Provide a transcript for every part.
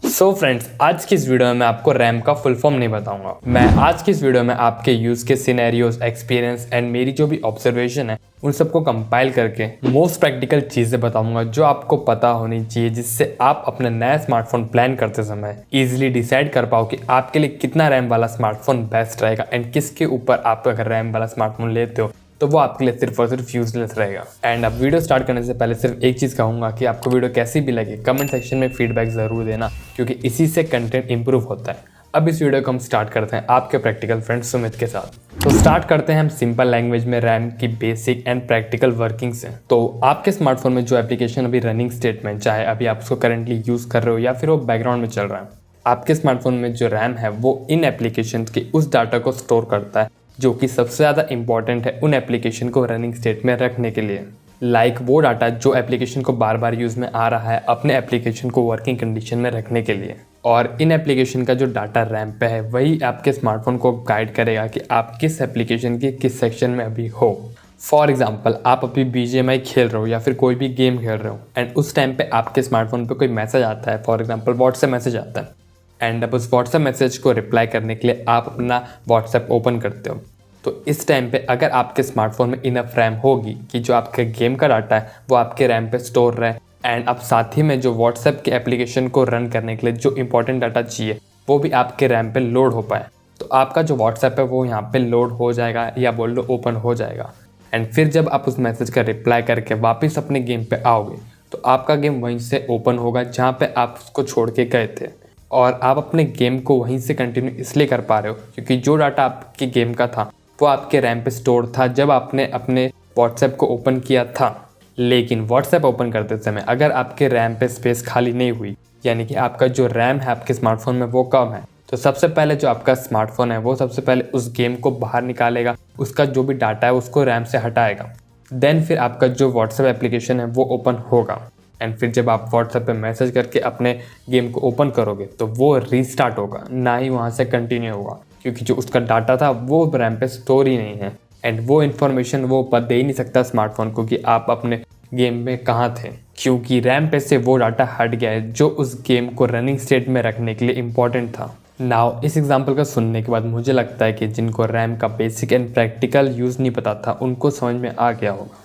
So friends, आज की इस वीडियो में मैं आपको रैम का फुल फॉर्म नहीं बताऊंगा। मैं आज की इस वीडियो में आपके यूज के सिनेरियोज, एक्सपीरियंस एंड मेरी जो भी ऑब्जर्वेशन है उन सबको कंपाइल करके मोस्ट प्रैक्टिकल चीजें बताऊंगा जो आपको पता होनी चाहिए, जिससे आप अपना नया स्मार्टफोन प्लान करते समय इजीली डिसाइड कर पाओ कि आपके लिए कितना रैम वाला स्मार्टफोन बेस्ट रहेगा एंड किसके ऊपर आप अगर रैम वाला स्मार्टफोन लेते हो तो वो आपके लिए सिर्फ और सिर्फ यूजलेस रहेगा। एंड अब वीडियो स्टार्ट करने से पहले सिर्फ एक चीज़ कहूँगा कि आपको वीडियो कैसी भी लगे कमेंट सेक्शन में फीडबैक ज़रूर देना, क्योंकि इसी से कंटेंट इंप्रूव होता है। अब इस वीडियो को हम स्टार्ट करते हैं आपके प्रैक्टिकल फ्रेंड सुमित के साथ। तो स्टार्ट करते हैं हम सिंपल लैंग्वेज में रैम की बेसिक एंड प्रैक्टिकल वर्किंग से। तो आपके स्मार्टफोन में जो एप्लीकेशन अभी रनिंग स्टेट में, चाहे अभी आप उसको करंटली यूज़ कर रहे हो या फिर वो बैकग्राउंड में चल रहा है, आपके स्मार्टफोन में जो रैम है वो इन एप्लीकेशन के उस डाटा को स्टोर करता है जो कि सबसे ज़्यादा इंपॉर्टेंट है उन एप्लीकेशन को रनिंग स्टेट में रखने के लिए। लाइक वो डाटा जो एप्लीकेशन को बार बार यूज़ में आ रहा है अपने एप्लीकेशन को वर्किंग कंडीशन में रखने के लिए। और इन एप्लीकेशन का जो डाटा रैम पे है वही आपके स्मार्टफोन को गाइड करेगा कि आप किस एप्लीकेशन के किस सेक्शन में अभी हो। फॉर एग्जाम्पल, आप अभी BGMI खेल रहे हो या फिर कोई भी गेम खेल रहे हो एंड उस टाइम पे आपके स्मार्टफोन पे कोई मैसेज आता है, फॉर एग्जाम्पल व्हाट्सएप मैसेज आता है, एंड अब उस व्हाट्सएप मैसेज को रिप्लाई करने के लिए आप अपना व्हाट्सएप ओपन करते हो। तो इस टाइम पे अगर आपके स्मार्टफोन में इनफ रैम होगी कि जो आपके गेम का डाटा है वो आपके रैम पे स्टोर रहे एंड अब साथ ही में जो व्हाट्सएप के एप्लीकेशन को रन करने के लिए जो इंपॉर्टेंट डाटा चाहिए वो भी आपके रैम पे लोड हो पाए, तो आपका जो व्हाट्सएप है वो यहाँ पे लोड हो जाएगा या बोल लो ओपन हो जाएगा। एंड फिर जब आप उस मैसेज का रिप्लाई करके वापस अपने गेम पे आओगे तो आपका गेम वहीं से ओपन होगा जहाँ पे आप उसको छोड़ के गए थे, और आप अपने गेम को वहीं से कंटिन्यू इसलिए कर पा रहे हो क्योंकि जो डाटा आपके गेम का था वो आपके रैम पे स्टोर था जब आपने अपने व्हाट्सएप को ओपन किया था। लेकिन व्हाट्सएप ओपन करते समय अगर आपके रैम पे स्पेस खाली नहीं हुई, यानी कि आपका जो रैम है आपके स्मार्टफोन में वो कम है, तो सबसे पहले जो आपका स्मार्टफोन है वो सबसे पहले उस गेम को बाहर निकालेगा, उसका जो भी डाटा है उसको रैम से हटाएगा। देन फिर आपका जो व्हाट्सएप एप्लीकेशन है वो ओपन होगा एंड फिर जब आप व्हाट्सएप पे मैसेज करके अपने गेम को ओपन करोगे तो वो रीस्टार्ट होगा, ना ही वहाँ से कंटिन्यू होगा, क्योंकि जो उसका डाटा था वो रैम पे स्टोर ही नहीं है एंड वो इन्फॉर्मेशन वो दे ही नहीं सकता स्मार्टफोन को कि आप अपने गेम में कहाँ थे, क्योंकि रैम पे से वो डाटा हट गया है जो उस गेम को रनिंग स्टेट में रखने के लिए इम्पॉर्टेंट था। नाउ इस एग्जांपल का सुनने के बाद मुझे लगता है कि जिनको रैम का बेसिक एंड प्रैक्टिकल यूज़ नहीं पता था उनको समझ में आ गया होगा।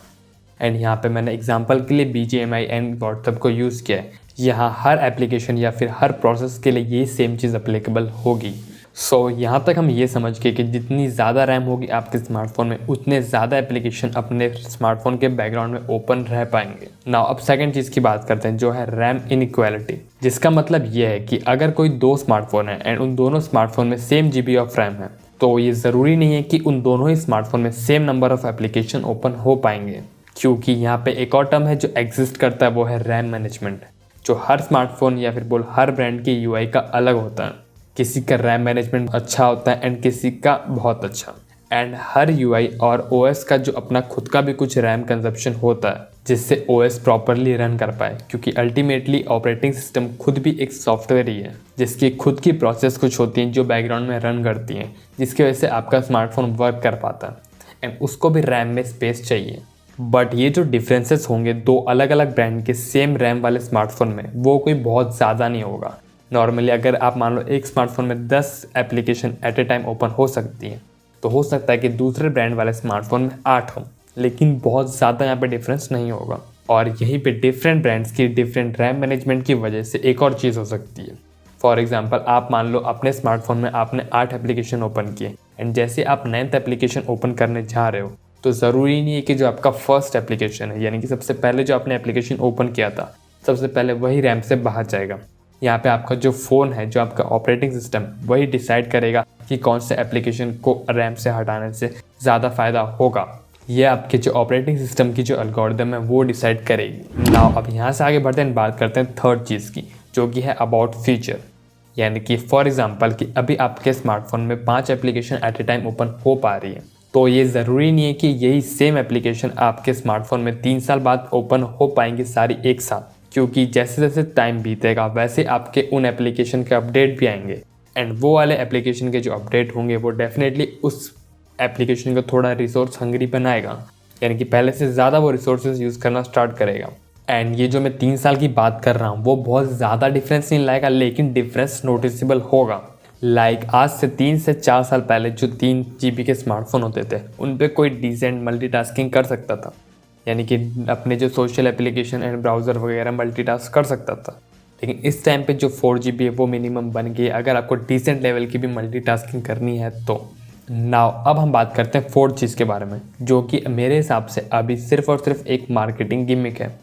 एंड यहाँ पे मैंने एग्जांपल के लिए BGMI एंड व्हाट्सएप को यूज़ किया है। यहाँ हर एप्लीकेशन या फिर हर प्रोसेस के लिए ये सेम चीज़ अप्लीकेबल होगी। सो यहाँ तक हम ये समझ के कि जितनी ज़्यादा रैम होगी आपके स्मार्टफोन में उतने ज़्यादा एप्लीकेशन अपने स्मार्टफोन के बैकग्राउंड में ओपन रह पाएंगे। नाउ अब सेकंड चीज़ की बात करते हैं जो है रैम इनइक्वालिटी, जिसका मतलब ये है कि अगर कोई दो स्मार्टफोन है एंड उन दोनों स्मार्टफोन में सेम GB ऑफ रैम है तो ये ज़रूरी नहीं है कि उन दोनों ही स्मार्टफोन में same number of application open हो पाएंगे, क्योंकि यहाँ पे एक और टर्म है जो एग्जिस्ट करता है वो है रैम मैनेजमेंट, जो हर स्मार्टफोन या फिर बोल हर ब्रांड के UI का अलग होता है। किसी का रैम मैनेजमेंट अच्छा होता है एंड किसी का बहुत अच्छा, एंड हर UI और OS का जो अपना खुद का भी कुछ रैम कंजप्शन होता है जिससे OS प्रॉपरली रन कर पाए, क्योंकि अल्टीमेटली ऑपरेटिंग सिस्टम खुद भी एक सॉफ्टवेयर ही है जिसकी खुद की प्रोसेस कुछ होती हैं जो बैकग्राउंड में रन करती हैं, जिसकी वजह से आपका स्मार्टफोन वर्क कर पाता है एंड उसको भी रैम में स्पेस चाहिए। बट ये जो डिफरेंसेस होंगे दो अलग अलग ब्रांड के सेम रैम वाले स्मार्टफोन में वो कोई बहुत ज़्यादा नहीं होगा। नॉर्मली अगर आप मान लो एक स्मार्टफोन में 10 application at A time open हो सकती हैं, तो हो सकता है कि दूसरे ब्रांड वाले स्मार्टफोन में 8 हो, लेकिन बहुत ज़्यादा यहाँ पे डिफरेंस नहीं होगा। और यहीं पे डिफरेंट ब्रांड्स की डिफरेंट रैम मैनेजमेंट की वजह से एक और चीज़ हो सकती है। फॉर एग्जाम्पल, आप मान लो अपने स्मार्टफोन में आपने 8 एप्लीकेशन ओपन किए एंड जैसे आप 9th एप्लीकेशन ओपन करने जा रहे हो तो ज़रूरी नहीं है कि जो आपका फर्स्ट एप्लीकेशन है, यानी कि सबसे पहले जो आपने एप्लीकेशन ओपन किया था सबसे पहले वही रैम से बाहर जाएगा। यहाँ पे आपका जो फ़ोन है, जो आपका ऑपरेटिंग सिस्टम, वही डिसाइड करेगा कि कौन से एप्लीकेशन को रैम से हटाने से ज़्यादा फ़ायदा होगा। ये आपके जो ऑपरेटिंग सिस्टम की जो एल्गोरिदम है वो डिसाइड करेगी। नाउ अब यहाँ से आगे बढ़ते हैं, बात करते हैं थर्ड चीज़ की जो कि है अबाउट फीचर, यानी कि फॉर एग्जाम्पल कि अभी आपके स्मार्टफोन में 5 application at A time open हो पा रही है, तो ये ज़रूरी नहीं है कि यही सेम एप्लीकेशन आपके स्मार्टफोन में 3 साल बाद ओपन हो पाएंगी सारी एक साथ, क्योंकि जैसे जैसे टाइम बीतेगा वैसे आपके उन एप्लीकेशन के अपडेट भी आएंगे एंड वो वाले एप्लीकेशन के जो अपडेट होंगे वो डेफिनेटली उस एप्लीकेशन को थोड़ा रिसोर्स हंग्री बनाएगा, यानी कि पहले से ज़्यादा वो रिसोर्सेज यूज़ करना स्टार्ट करेगा। एंड ये जो मैं 3 साल की बात कर रहा हूँ वो बहुत ज़्यादा डिफरेंस नहीं लाएगा, लेकिन डिफरेंस नोटिसेबल होगा। आज से 3 से 4 साल पहले जो 3 GB के स्मार्टफोन होते थे उन पे कोई डिसेंट मल्टीटास्किंग कर सकता था, यानी कि अपने जो सोशल एप्लीकेशन एंड ब्राउज़र वगैरह मल्टीटास्क कर सकता था। लेकिन इस टाइम पे जो 4 GB है वो मिनिमम बन गई अगर आपको डिसेंट लेवल की भी मल्टीटास्किंग करनी है तो। नाउ अब हम बात करते हैं फोर्थ चीज़ के बारे में, जो कि मेरे हिसाब से अभी सिर्फ और सिर्फ एक मार्केटिंग गिमिक है,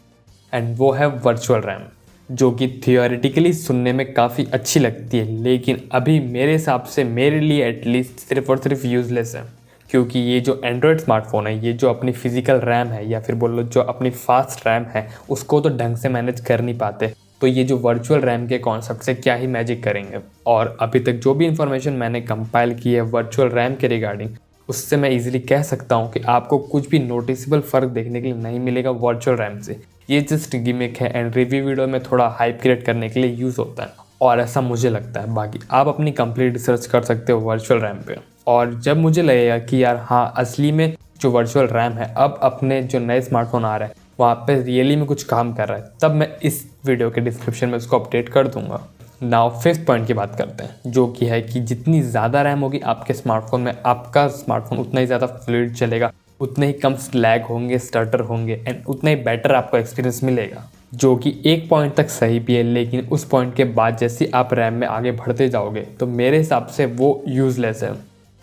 एंड वो है वर्चुअल रैम, जो कि थियोरेटिकली सुनने में काफ़ी अच्छी लगती है, लेकिन अभी मेरे हिसाब से, मेरे लिए एटलीस्ट, सिर्फ और सिर्फ यूज़लेस है। क्योंकि ये जो एंड्रॉयड स्मार्टफोन है, ये जो अपनी फिजिकल रैम है या फिर बोलो जो अपनी फास्ट रैम है उसको तो ढंग से मैनेज कर नहीं पाते, तो ये जो वर्चुअल रैम के कॉन्सेप्ट से क्या ही मैजिक करेंगे। और अभी तक जो भी इन्फॉर्मेशन मैंने कंपाइल की है वर्चुअल रैम के रिगार्डिंग, उससे मैं इजीली कह सकता हूँ कि आपको कुछ भी नोटिसेबल फ़र्क देखने के लिए नहीं मिलेगा वर्चुअल रैम से। ये जस्ट गिमिक है एंड रिव्यू वीडियो में थोड़ा हाइप क्रिएट करने के लिए यूज़ होता है, और ऐसा मुझे लगता है। बाकी आप अपनी कंप्लीट रिसर्च कर सकते हो वर्चुअल रैम पे। और जब मुझे लगेगा कि यार हाँ, असली में जो वर्चुअल रैम है अब अपने जो नए स्मार्टफोन आ रहे हैं वहाँ पे रियली में कुछ काम कर रहा है, तब मैं इस वीडियो के डिस्क्रिप्शन में उसको अपडेट कर दूंगा। नाउ फिफ्थ पॉइंट की बात करते हैं, जो कि है कि जितनी ज़्यादा रैम होगी आपके स्मार्टफोन में, आपका स्मार्टफोन उतना ही ज़्यादा फ्लूइड चलेगा, उतने ही कम लैग होंगे, स्टटर होंगे, एंड उतना ही बेटर आपको एक्सपीरियंस मिलेगा। जो कि एक पॉइंट तक सही भी है, लेकिन उस पॉइंट के बाद जैसे आप रैम में आगे बढ़ते जाओगे तो मेरे हिसाब से वो यूज़लेस है।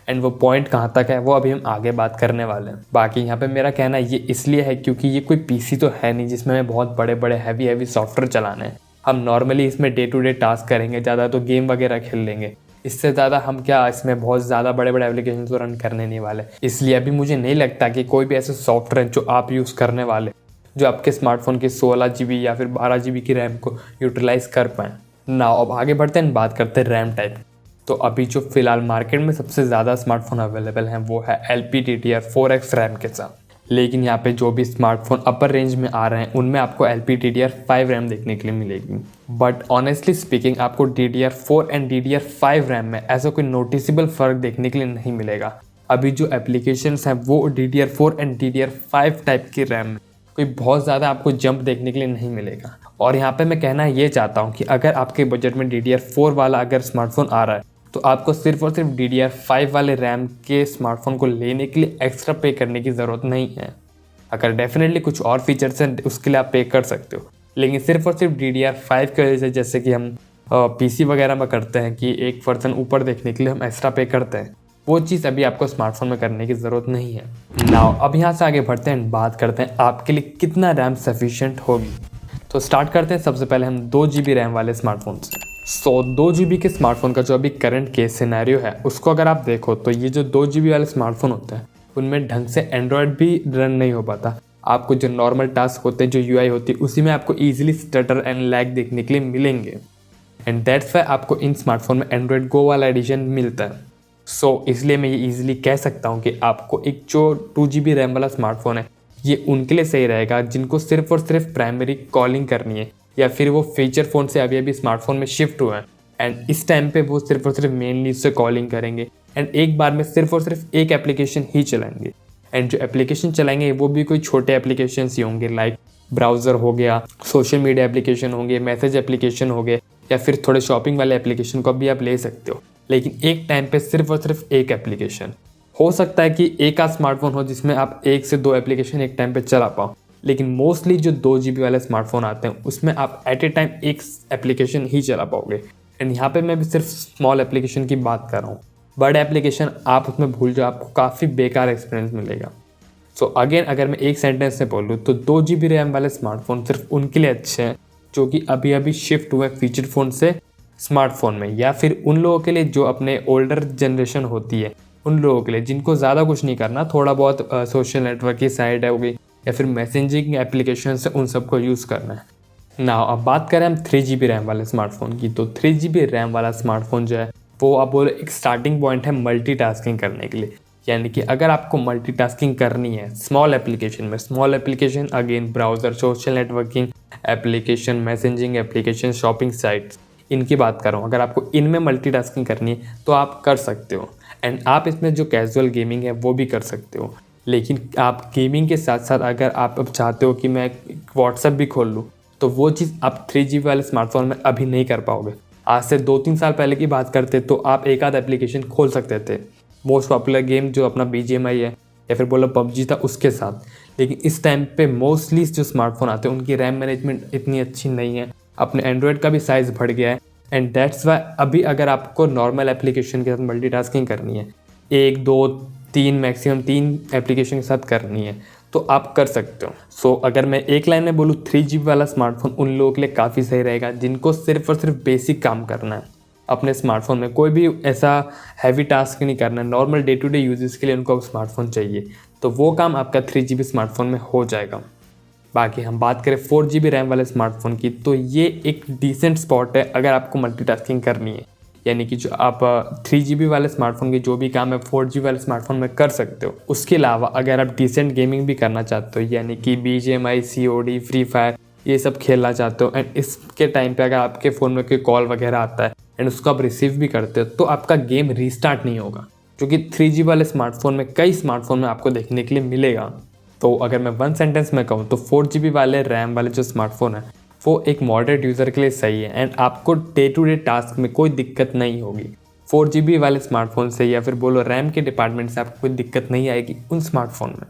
एंड वो पॉइंट कहाँ तक है वो अभी हम आगे बात करने वाले हैं। बाकी यहाँ पे मेरा कहना ये इसलिए है क्योंकि ये कोई पीसी तो है नहीं जिसमें हमें बहुत बड़े बड़े हैवी सॉफ्टवेयर चलाने हैं। हम नॉर्मली इसमें डे टू डे टास्क करेंगे, ज़्यादा तो गेम वगैरह खेल लेंगे, इससे ज़्यादा हम क्या इसमें बहुत ज़्यादा बड़े बड़े एप्लीकेशन तो रन करने नहीं वाले। इसलिए अभी मुझे नहीं लगता कि कोई भी ऐसे सॉफ्टवेयर जो आप यूज़ करने वाले जो आपके स्मार्टफोन की 16 GB या फिर 12 GB की रैम को यूटिलाइज़ कर पाएँ ना। अब आगे बढ़ते हैं, बात करते हैं रैम टाइप। तो अभी जो फिलहाल मार्केट में सबसे ज़्यादा स्मार्टफोन अवेलेबल हैं वो है LPDDR4X रैम के साथ। लेकिन यहाँ पे जो भी स्मार्टफोन अपर रेंज में आ रहे हैं उनमें आपको LPDDR5 रैम देखने के लिए मिलेगी। बट ऑनेस्टली स्पीकिंग आपको DDR4 एंड DDR5 रैम में ऐसा कोई नोटिसेबल फ़र्क देखने के लिए नहीं मिलेगा। अभी जो एप्लीकेशंस हैं वो DDR4 एंड DDR5 टाइप की रैम में कोई बहुत ज़्यादा आपको जंप देखने के लिए नहीं मिलेगा। और यहाँ पे मैं कहना ये चाहता हूँ कि अगर आपके बजट में DDR4 वाला अगर स्मार्टफोन आ रहा है तो आपको सिर्फ और सिर्फ DDR5 वाले रैम के स्मार्टफोन को लेने के लिए एक्स्ट्रा पे करने की ज़रूरत नहीं है। अगर डेफिनेटली कुछ और फीचर्स हैं उसके लिए आप पे कर सकते हो, लेकिन सिर्फ और सिर्फ DDR5 की वजह से, जैसे कि हम PC वगैरह में करते हैं कि एक वर्जन ऊपर देखने के लिए हम एक्स्ट्रा पे करते हैं, वो चीज़ अभी आपको स्मार्टफोन में करने की ज़रूरत नहीं है। नाउ अब यहाँ से आगे बढ़ते हैं, बात करते हैं आपके लिए कितना रैम सफिशिएंट होगी। तो स्टार्ट करते हैं सबसे पहले हम 2 GB रैम वाले स्मार्टफोन से। 2 GB के स्मार्टफोन का जो अभी करंट केस सिनेरियो है उसको अगर आप देखो तो ये जो 2 GB वाले स्मार्टफोन होते हैं उनमें ढंग से एंड्रॉयड भी रन नहीं हो पाता। आपको जो नॉर्मल टास्क होते हैं, जो UI होती है, उसी में आपको ईजिली स्टटर एंड लैग देखने के लिए मिलेंगे। एंड दैट्स वाई आपको इन स्मार्टफोन में एंड्रॉयड गो वाला एडिशन मिलता है। इसलिए मैं ये ईजिली कह सकता हूँ कि आपको एक जो 2 GB रैम वाला स्मार्टफोन है ये उनके लिए सही रहेगा जिनको सिर्फ और सिर्फ प्राइमरी कॉलिंग करनी है, या फिर वो फीचर फ़ोन से अभी स्मार्टफोन में शिफ्ट हुए हैं एंड इस टाइम पे वो सिर्फ और सिर्फ मेनली उससे कॉलिंग करेंगे एंड एक बार में सिर्फ और सिर्फ एक एप्लीकेशन ही चलाएंगे। एंड जो एप्लीकेशन चलाएंगे वो भी कोई छोटे एप्लीकेशन ही होंगे, लाइक ब्राउज़र हो गया, सोशल मीडिया एप्लीकेशन होंगे, मैसेज एप्लीकेशन हो गए, या फिर थोड़े शॉपिंग वाले एप्लीकेशन को भी आप ले सकते हो। लेकिन एक टाइम पे सिर्फ और सिर्फ एक एप्लीकेशन। हो सकता है कि एक आध स्मार्टफोन हो जिसमें आप 1 से 2 एप्लीकेशन एक टाइम पे चला पाओ, लेकिन मोस्टली जो 2 GB वाले स्मार्टफोन आते हैं उसमें आप एट ए टाइम एक एप्लीकेशन ही चला पाओगे। एंड यहाँ पे मैं भी सिर्फ स्मॉल एप्लीकेशन की बात कर रहा हूँ, बड़े एप्लीकेशन आप उसमें भूल जाओ, आपको काफ़ी बेकार एक्सपीरियंस मिलेगा। अगेन अगर मैं एक सेंटेंस से बोलूँ तो 2 GB रैम वाले स्मार्टफोन सिर्फ उनके लिए अच्छे हैं जो कि अभी शिफ्ट हुए फीचर फ़ोन से स्मार्टफोन में, या फिर उन लोगों के लिए जो अपने ओल्डर जनरेशन होती है, उन लोगों के लिए जिनको ज़्यादा कुछ नहीं करना, थोड़ा बहुत सोशल नेटवर्क की साइट है होगी या फिर मैसेजिंग एप्लीकेशन से उन सबको यूज़ करना है ना। अब बात करें हम 3 GB रैम वाले स्मार्टफोन की, तो 3 GB रैम वाला स्मार्टफोन जो है वो आप बोलो एक स्टार्टिंग पॉइंट है मल्टीटास्किंग करने के लिए। यानी कि अगर आपको मल्टीटास्किंग करनी है small application again browser, social networking application, messaging application, shopping sites, इनकी बात कर रहा हूँ, अगर आपको इनमें मल्टीटास्किंग करनी है तो आप कर सकते हो। एंड आप इसमें जो कैजुअल गेमिंग है वो भी कर सकते हो। लेकिन आप गेमिंग के साथ साथ अगर आप अब चाहते हो कि मैं व्हाट्सएप भी खोल लूँ, तो वो चीज़ आप 3GB वाले स्मार्टफोन में अभी नहीं कर पाओगे। आज से 2-3 साल पहले की बात करते तो आप एक आध एप्लीकेशन खोल सकते थे, मोस्ट पॉपुलर गेम जो अपना BGMI है या फिर बोलो PUBG था उसके साथ। लेकिन इस टाइम पे मोस्टली जो स्मार्टफोन आते हैं उनकी रैम मैनेजमेंट इतनी अच्छी नहीं है, अपने एंड्रॉयड का भी साइज़ बढ़ गया है, एंड दैट्स वाई अभी अगर आपको नॉर्मल एप्लीकेशन के साथ मल्टीटास्किंग करनी है, 1, 2, 3 मैक्सिमम 3 एप्लीकेशन के साथ करनी है, तो आप कर सकते हो। सो अगर मैं एक लाइन में बोलूँ 3GB वाला स्मार्टफोन उन लोगों के लिए काफ़ी सही रहेगा जिनको सिर्फ और सिर्फ बेसिक काम करना है अपने स्मार्टफोन में, कोई भी ऐसा हैवी टास्क नहीं करना है, normal day to day uses के लिए उनको स्मार्टफोन चाहिए, तो वो काम आपका 3GB स्मार्टफोन में हो जाएगा। बाकी हम बात करें 4GB रैम वाले स्मार्टफोन की, तो ये एक डिसेंट स्पॉट है अगर आपको मल्टीटास्किंग करनी है, यानी कि जो आप 3GB वाले स्मार्टफोन के जो भी काम है 4GB वाले स्मार्टफोन में कर सकते हो। उसके अलावा अगर आप डिसेंट गेमिंग भी करना चाहते हो, यानी कि BGMI, COD, फ्री फायर ये सब खेलना चाहते हो, एंड इसके टाइम पे अगर आपके फ़ोन में कोई कॉल वगैरह आता है एंड उसको आप रिसीव भी करते हो, तो आपका गेम रीस्टार्ट नहीं होगा, क्योंकि 3GB वाले स्मार्टफोन में कई स्मार्टफोन में आपको देखने के लिए मिलेगा। तो अगर मैं 1 सेंटेंस में कहूँ तो 4GB वाले रैम वाले जो स्मार्टफोन है वो एक मॉडरेट यूज़र के लिए सही है, एंड आपको डे टू डे टास्क में कोई दिक्कत नहीं होगी 4GB वाले स्मार्टफोन से, या फिर बोलो रैम के डिपार्टमेंट से आपको कोई दिक्कत नहीं आएगी उन स्मार्टफोन में।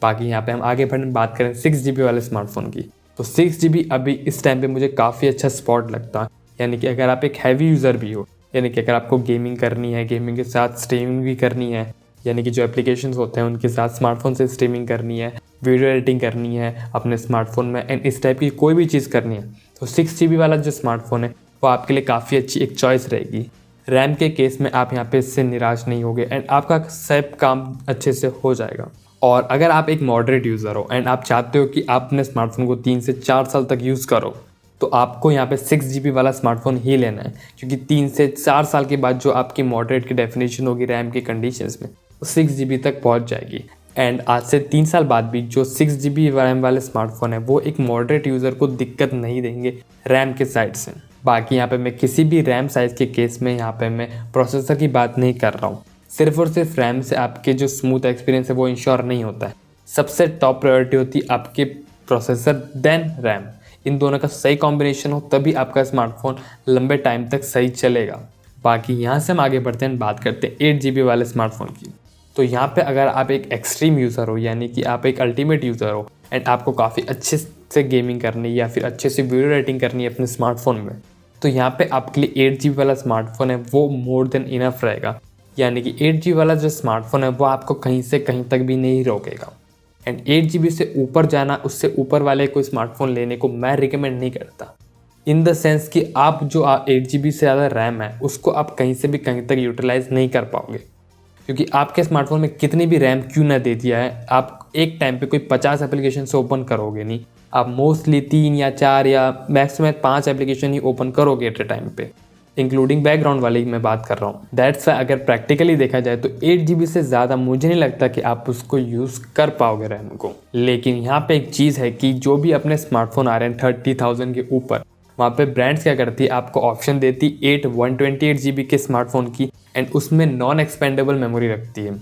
बाकी यहाँ पे हम आगे बढ़ने बात करें 6GB वाले स्मार्टफोन की, तो 6GB अभी इस टाइम पे मुझे काफ़ी अच्छा स्पॉट लगता है, यानी कि अगर आप एक हैवी यूज़र भी हो, यानी कि अगर आपको गेमिंग करनी है, गेमिंग के साथ स्ट्रीमिंग भी करनी है, यानी कि जो एप्लीकेशंस होते हैं उनके साथ स्मार्टफोन से स्ट्रीमिंग करनी है, वीडियो एडिटिंग करनी है अपने स्मार्टफोन में, एंड इस टाइप की कोई भी चीज़ करनी है, तो 6GB वाला जो स्मार्टफोन है वो आपके लिए काफ़ी अच्छी एक चॉइस रहेगी। रैम के केस में आप यहाँ पे इससे निराश नहीं होगे एंड आपका सब काम अच्छे से हो जाएगा। और अगर आप एक मॉडरेट यूज़र हो एंड आप चाहते हो कि आप अपने स्मार्टफोन को 3 से 4 साल तक यूज़ करो, तो आपको यहाँ पे 6GB वाला स्मार्टफोन ही लेना है, क्योंकि 3 से 4 साल के बाद जो आपकी मॉडरेट की डेफिनेशन होगी रैम के कंडीशंस में, वो 6GB तक पहुँच जाएगी। एंड आज से 3 साल बाद भी जो 6GB रैम वाले स्मार्टफोन है वो एक मॉडरेट यूज़र को दिक्कत नहीं देंगे रैम के साइड से। बाकी यहाँ पे मैं किसी भी रैम साइज़ के केस में यहाँ पे मैं प्रोसेसर की बात नहीं कर रहा हूँ, सिर्फ और सिर्फ रैम से आपके जो स्मूथ एक्सपीरियंस है वो इंश्योर नहीं होता है। सबसे टॉप प्रायोरिटी होती है आपके प्रोसेसर देन रैम, इन दोनों का सही कॉम्बिनेशन हो तभी आपका स्मार्टफोन लंबे टाइम तक सही चलेगा। बाकी यहाँ से हम आगे बढ़ते हैं, बात करते हैं 8GB वाले स्मार्टफोन की। तो यहाँ पे अगर आप एक एक्सट्रीम यूज़र हो, यानी कि आप एक अल्टीमेट यूज़र हो एंड आपको काफ़ी अच्छे से गेमिंग करनी है या फिर अच्छे से वीडियो एडिटिंग करनी है अपने स्मार्टफोन में, तो यहाँ पे आपके लिए 8GB वाला स्मार्टफोन है वो मोर देन इनफ रहेगा। यानी कि 8GB वाला जो स्मार्टफोन है वो आपको कहीं से कहीं तक भी नहीं रोकेगा। एंड 8GB से ऊपर जाना, उससे ऊपर वाले कोई स्मार्टफोन लेने को मैं रिकमेंड नहीं करता, इन द सेंस कि आप जो 8GB से ज़्यादा रैम है उसको आप कहीं से भी कहीं तक यूटिलाइज नहीं कर पाओगे, क्योंकि आपके स्मार्टफोन में कितनी भी रैम क्यों ना दे दिया है, आप एक टाइम पे कोई 50 एप्लीकेशन से ओपन करोगे नहीं, आप मोस्टली 3 या 4 या मैक्सिमम 5 एप्लीकेशन ही ओपन करोगे एट ए टाइम पे, इंक्लूडिंग बैकग्राउंड वाली मैं बात कर रहा हूँ। दैट्स वाई अगर प्रैक्टिकली देखा जाए तो 8GB से ज़्यादा मुझे नहीं लगता कि आप उसको यूज़ कर पाओगे रैम को। लेकिन यहाँ पे एक चीज़ है कि जो भी अपने स्मार्टफोन आ रहे हैं 30,000 के ऊपर, वहाँ पे ब्रांड्स क्या करती है, आपको ऑप्शन देती 128GB के स्मार्टफोन की एंड उसमें नॉन एक्सपेंडेबल मेमोरी रखती है,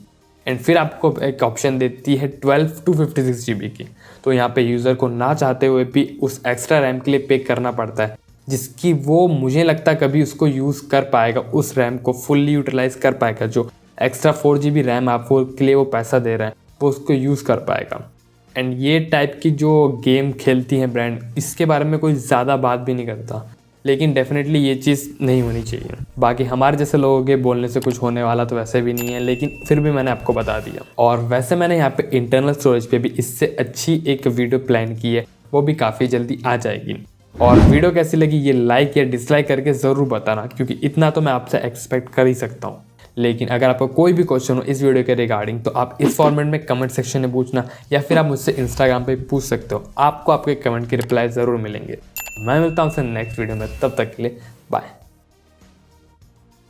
एंड फिर आपको एक ऑप्शन देती है 12 to 56GB की। तो यहाँ पे यूज़र को ना चाहते हुए भी उस एक्स्ट्रा रैम के लिए पे करना पड़ता है, जिसकी वो मुझे लगता कभी उसको यूज़ कर पाएगा, उस रैम को फुल्ली यूटिलाइज कर पाएगा। जो एक्स्ट्रा 4GB रैम आपको के लिए वो पैसा दे रहा है वो उसको यूज़ कर पाएगा। एंड ये टाइप की जो गेम खेलती हैं ब्रांड, इसके बारे में कोई ज़्यादा बात भी नहीं करता, लेकिन डेफिनेटली ये चीज़ नहीं होनी चाहिए। बाकी हमारे जैसे लोगों के बोलने से कुछ होने वाला तो वैसे भी नहीं है, लेकिन फिर भी मैंने आपको बता दिया। और वैसे मैंने यहाँ पे इंटरनल स्टोरेज पे भी इससे अच्छी एक वीडियो प्लान की है, वो भी काफ़ी जल्दी आ जाएगी। और वीडियो कैसी लगी ये लाइक या डिसलाइक करके ज़रूर बताना, क्योंकि इतना तो मैं आपसे एक्सपेक्ट कर ही सकता हूँ। लेकिन अगर आपको कोई भी क्वेश्चन हो इस वीडियो के रिगार्डिंग, तो आप इस फॉर्मेट में कमेंट सेक्शन में पूछना, या फिर आप मुझसे इंस्टाग्राम पे पूछ सकते हो, आपको आपके कमेंट के रिप्लाई ज़रूर मिलेंगे। मैं मिलता हूँ नेक्स्ट वीडियो में, तब तक के लिए बाय।